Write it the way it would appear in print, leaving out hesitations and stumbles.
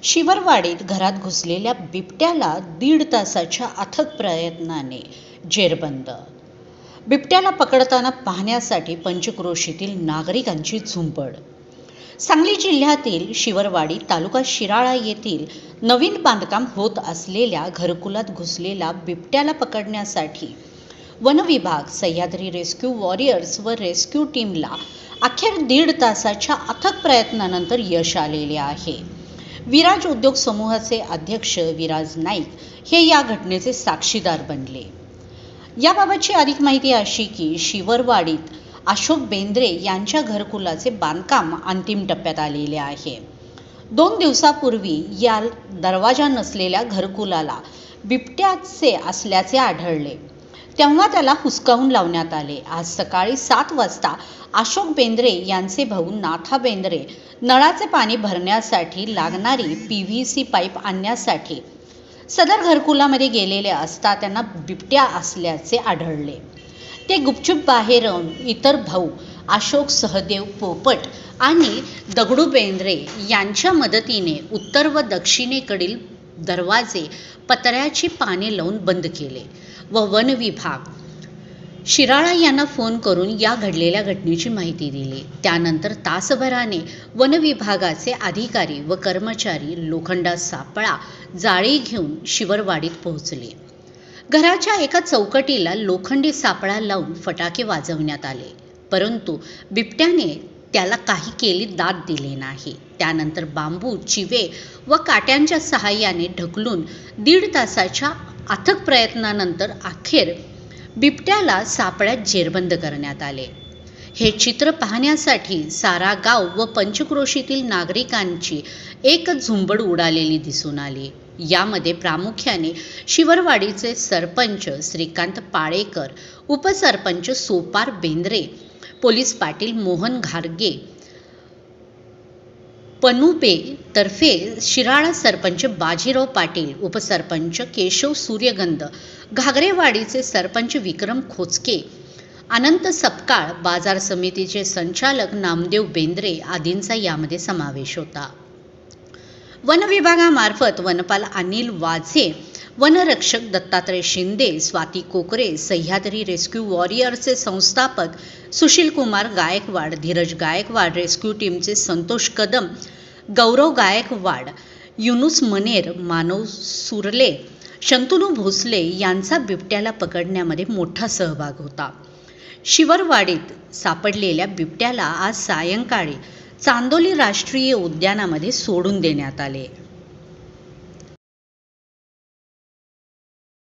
शिवरवाडीत घरात घुसलेल्या बिबट्याला 1.5 तासाच्या अथक प्रयत्नाने जेरबंद. बिबट्याला पकडताना पाहण्यासाठी पंचक्रोशीतील नागरिकांची झुंबड. सांगली जिल्ह्यातील शिवरवाडी तालुका शिराळा येथील नवीन बांधकाम होत असलेल्या घरकुलात घुसलेला बिबट्याला पकडण्यासाठी वन विभाग, सह्याद्री रेस्क्यू वॉरियर्स व रेस्क्यू टीमला अखेर 1.5 तासाच्या अथक प्रयत्नानंतर यश आलेले आहे. विराज उद्योग समूहाचे अध्यक्ष विराज नाईक हे या घटनेचे साक्षीदार बनले. याबाबतची अधिक माहिती अशी की शिवरवाडीत अशोक बेंद्रे यांच्या घरकुलाचे बांधकाम अंतिम टप्प्यात आलेले आहे. 2 दिवसापूर्वी या दरवाजा नसलेल्या घरकुलाला बिबट्याचे असल्याचे आढळले, तेव्हा त्याला हुसकावून लावण्यात आले. आज सकाळी 7 वाजता अशोक बेंद्रे यांचे भाऊ नाथा बेंद्रे नळाचे पाणी भरण्यासाठी लागणारी PVC पाईप आणण्यासाठी सदर घरकुलामध्ये गेलेले असता त्यांना बिबट्या असल्याचे आढळले. ते गुपचूप बाहेर येऊन इतर भाऊ अशोक सहदेव पोपट आणि दगडू बेंद्रे यांच्या मदतीने उत्तर व दक्षिणेकडील दरवाजे पत्र्याची पाने लावून बंद केले व वन विभाग शिराळा यांना फोन करून या घडलेल्या घटनेची माहिती दिली. त्यानंतर तासभराने वन विभागाचे अधिकारी व कर्मचारी लोखंडा सापळा जाळी घेऊन शिवरवाडीत पोहोचले. घराच्या एका चौकटीला लोखंडी सापळा लावून फटाके वाजवण्यात आले, परंतु बिबट्याने त्याला काही केली दाद दिली नाही. त्यानंतर बांबू, चिवे व काट्यांच्या सहाय्याने ढकलून 1.5 तासाच्या अथक प्रयत्नानंतर अखेर बिबट्याला सापळ्यात जेरबंद करण्यात आले. हे चित्र पाहण्यासाठी सारा गाव व पंचक्रोशीतील नागरिकांची एक झुंबड उडालेली दिसून आली. यामध्ये प्रामुख्याने शिवरवाडीचे सरपंच श्रीकांत पाळेकर, उपसरपंच सोपार बेंद्रे, पोलीस पाटील मोहन घारगे पनुबे तर्फे शिराळा सरपंच बाजीराव पाटील, उपसरपंच केशव सूर्यगंध, घागरेवाडीचे सरपंच विक्रम खोचके, अनंत सपकाळ, बाजार समितीचे संचालक नामदेव बेंद्रे आदींचा यामध्ये समावेश होता. वन विभागामार्फत वनपाल अनिल वाझे, वनरक्षक दत्तात्रय शिंदे, स्वाती कोकरे, सह्याद्री रेस्क्यू वॉरियर्सचे संस्थापक सुशील कुमार गायकवाड, धीरज गायकवाड, रेस्क्यू टीमचे संतोष कदम, गौरव गायकवाड, युनुस मनेर, मानव सुरले, शंतनू भोसले यांचा बिबट्याला पकडण्यामध्ये मोठा सहभाग होता. शिवरवाडीत सापडलेल्या बिबट्याला आज सायंकाळी चांदोली राष्ट्रीय उद्यानामध्ये सोडून देण्यात आले.